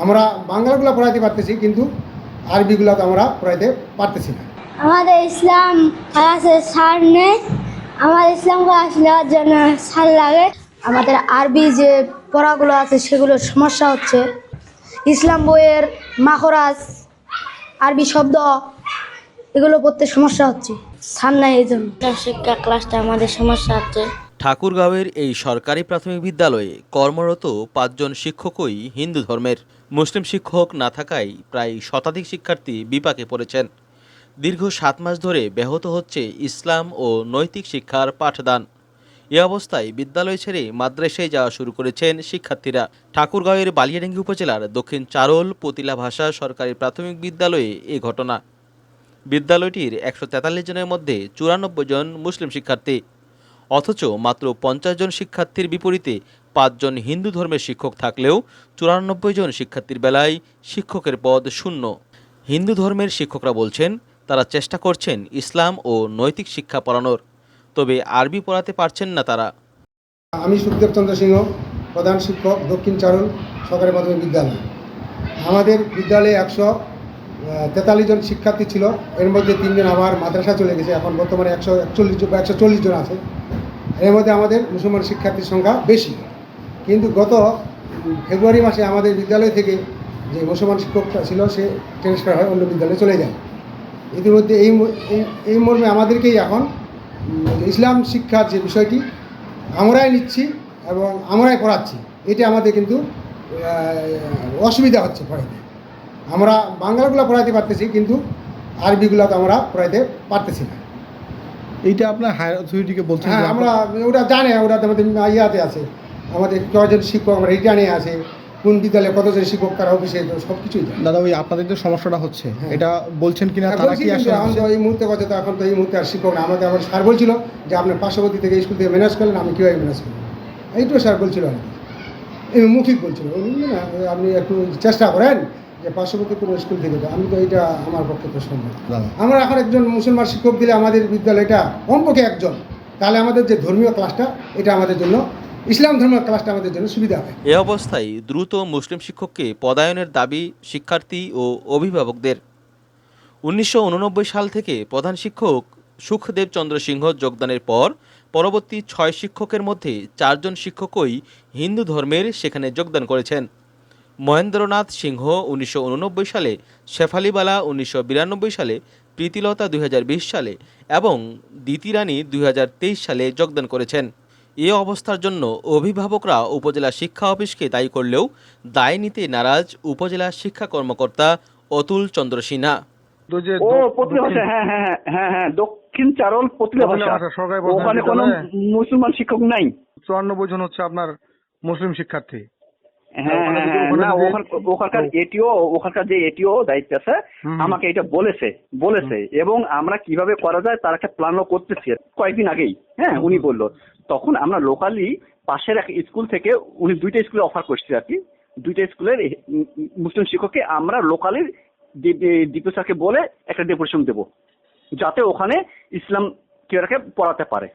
আমরা বাংলাগুলো পড়াইতে পারতেছি, কিন্তু আরবিগুলো তো আমরা পড়াইতে পারতেছি না। আমাদের ইসলাম ক্লাসে স্যার নেই, আমাদের ইসলাম ক্লাস নেওয়ার জন্য স্যার লাগে। আমাদের আরবি যে পড়াগুলো আছে সেগুলোর সমস্যা হচ্ছে। ইসলাম বইয়ের মাখরাজ, আরবি শব্দ এগুলো পড়তে সমস্যা হচ্ছে, স্যার নাই এই জন্য। শিক্ষা ক্লাসটা আমাদের সমস্যা হচ্ছে। ঠাকুরগাঁওয়ের এই সরকারি প্রাথমিক বিদ্যালয়ে কর্মরত ৫ জন শিক্ষকই হিন্দু ধর্মের। মুসলিম শিক্ষক না থাকায় প্রায় শতাধিক শিক্ষার্থী বিপাকে পড়েছেন। দীর্ঘ ৭ মাস ধরে ব্যাহত হচ্ছে ইসলাম ও নৈতিক শিক্ষার পাঠদান। এ অবস্থায় বিদ্যালয় ছেড়ে মাদ্রাসায় যাওয়া শুরু করেছেন শিক্ষার্থীরা। ঠাকুরগাঁওয়ের বালিয়াডাঙ্গি উপজেলার দক্ষিণ চারোল পতিলা ভাষা সরকারি প্রাথমিক বিদ্যালয়ে এ ঘটনা। বিদ্যালয়টির ১৪৩ জনের মধ্যে ৯৪ জন মুসলিম শিক্ষার্থী, অথচ মাত্র ৫০ জন শিক্ষার্থীর বিপরীতে ৫ জন হিন্দু ধর্মের শিক্ষক থাকলেও ৯৪ জন শিক্ষার্থীর বেলায় শিক্ষকের পদ শূন্য। হিন্দু ধর্মের শিক্ষকরা বলছেন তারা চেষ্টা করছেন ইসলাম ও নৈতিক শিক্ষা পড়ানোর, তবে আরবি পড়াতে পারছেন না তারা। আমি সুখদেব চন্দ্র সিংহ, প্রধান শিক্ষক, দক্ষিণ চারুল সরকারি প্রাথমিক বিদ্যালয়। আমাদের বিদ্যালয়ে ১৪৩ জন শিক্ষার্থী ছিল, এর মধ্যে ৩ জন আবার মাদ্রাসা চলে গেছে। এখন বর্তমানে ১৪০ জন আছে। এর মধ্যে আমাদের মুসলমান শিক্ষার্থীর সংখ্যা বেশি, কিন্তু গত ফেব্রুয়ারি মাসে আমাদের বিদ্যালয় থেকে যে মুসলমান শিক্ষকটা ছিল সে ট্রান্সফার হয়, অন্য বিদ্যালয়ে চলে যায়। ইতিমধ্যে এই মর্মে আমাদেরকেই এখন ইসলাম শিক্ষার যে বিষয়টি আমরাই নিচ্ছি এবং আমরাই পড়াচ্ছি, এটা আমাদের কিন্তু অসুবিধা হচ্ছে পড়াইতে। আমরা বাংলাগুলো পড়াইতে পারতেছি, কিন্তু আরবিগুলো তো আমরা পড়াইতে পারতেছি না। এইটা আপনার হায়ার অথরিটিকে বলছেন? হ্যাঁ, আমরা ওরা জানে, ওরা আমাদের ইয়াতে আছে, আমাদের কজন শিক্ষক আমরা রিটার্নে আছে, কোন বিদ্যালয়ে কতজন শিক্ষক তারা অফিসে সব কিছুই জানে। দাদা, ওই আপনাদের যে সমস্যাটা হচ্ছে এটা বলছেন কিনা তারা বলছি, কি কিন্তু এখন তো এই মুহূর্তে কথা, তো এখন তো এই মুহূর্তে আর শিক্ষক না। আমাকে আমার স্যার বলছিল যে আপনার পার্শ্ববর্তী থেকে স্কুল থেকে ম্যানেজ করলেন, আমি কীভাবে ম্যানেজ করবো, এইটুকু স্যার বলছিল আর কি। এই মৌখিক বলছিল, না আপনি একটু চেষ্টা করেন যে পার্শ্ববর্তী কোনো স্কুল থেকে। আমি তো এইটা আমার পক্ষে তো সম্ভব। আমরা এখন একজন মুসলমান শিক্ষক দিলে আমাদের বিদ্যালয়টা কমপক্ষে একজন, তাহলে আমাদের যে ধর্মীয় ক্লাসটা এটা আমাদের জন্য, ইসলাম ধর্মের ক্লাসটা আমাদের জন্য সুবিধা হয়। এ অবস্থায় দ্রুত মুসলিম শিক্ষককে পদায়নের দাবি শিক্ষার্থী ও অভিভাবকদের। ১৯৮৯ সাল থেকে প্রধান শিক্ষক সুখদেব চন্দ্র সিংহ যোগদানের পর পরবর্তী ৬ শিক্ষকের মধ্যে ৪ জন শিক্ষকই হিন্দু ধর্মের সেখানে যোগদান করেছেন। মহেন্দ্রনাথ সিংহ ১৯৮৯ সালে, শেফালিবালা ১৯৯২ সালে, প্রীতিলতা ২০২০ সালে এবং দিতিরানী ২০২৩ সালে যোগদান করেছেন। এ অবস্থার জন্য অভিভাবকরা উপজেলা শিক্ষা অফিসকে দায়ী করলেও দায় নিতে নারাজ উপজেলা শিক্ষা কর্মকর্তা অতুল চন্দ্র সিনহা। হ্যাঁ, দক্ষিণ চারল পতিলা ভাষা, ওখানে কোনো মুসলমান শিক্ষক নাই। ৯৪ জন হচ্ছে আপনার মুসলিম শিক্ষার্থী। হ্যাঁ, না ওখানকার যে এটিও দায়িত্ব আছে আমাকে এটা বলেছে এবং আমরা কিভাবে করা যায় তার একটা প্ল্যানও করতেছি কয়েকদিন আগেই। হ্যাঁ, উনি বললো, তখন আমরা লোকালি পাশের এক স্কুল থেকে, উনি 2টা স্কুলে অফার করছি আর কি, 2টা স্কুলের মুসলিম শিক্ষককে আমরা লোকালির ডিপো স্যারকে বলে একটা ডেপুটেশন দেবো, যাতে ওখানে ইসলাম কেউ পড়াতে পারে।